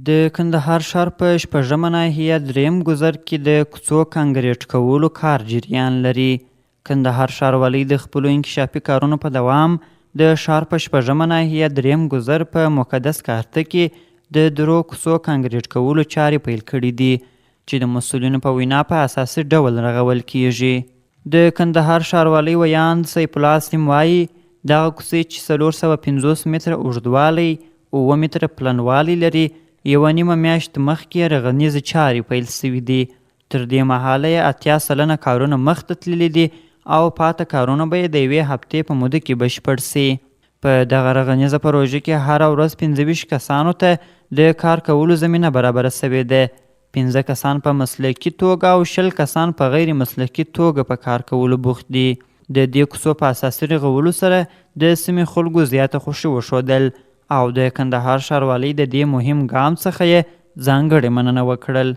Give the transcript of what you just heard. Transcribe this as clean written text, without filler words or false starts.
د کندهار ښار په شپږمه ناحیه دریم ګذر کې د کوڅو کانکریټ کولو کار جریان لري. کندهار ښاروالۍ د خپلو انکشافي کارونو په دوام د ښار په شپږمه ناحیه دریم ګذر په مقدس کارته کې د درو کوڅو کانکریټ کولو چارې پیل کړي دي چې د مسؤلینو په وینا په اساسي ډول رغول کیږي. د کندهار ښاروالۍ ویاند سیف الله سیم وایي دغه کوڅې چې 450 متره اوږدوالی 7 متره پلنوالی لري یوه نیمه میاشت مخکې رغنیزې چارې پیل سوي دي. تر دې مهاله یې 80% کارونه مخته تللي دي او پاته کارونه به یې د یوې هفتې په موده کې بشپړ سي. په دغه رغنیزه پروژه کې هره ورځ 25 کسانو ته د کار کولو زمینه برابره سوې ده. 15 کسان په مسلکي توګه او 20 کسان په غیر مسلکي توګه په کار کولو بوخت دي. د دې کوڅو په اساسي رغولو سره د سیمې خلکو زیاته خوښي وښودل او د کندهار ښاروالۍ د دې مهم ګام څخه یې ځانګړې مننه وکړل.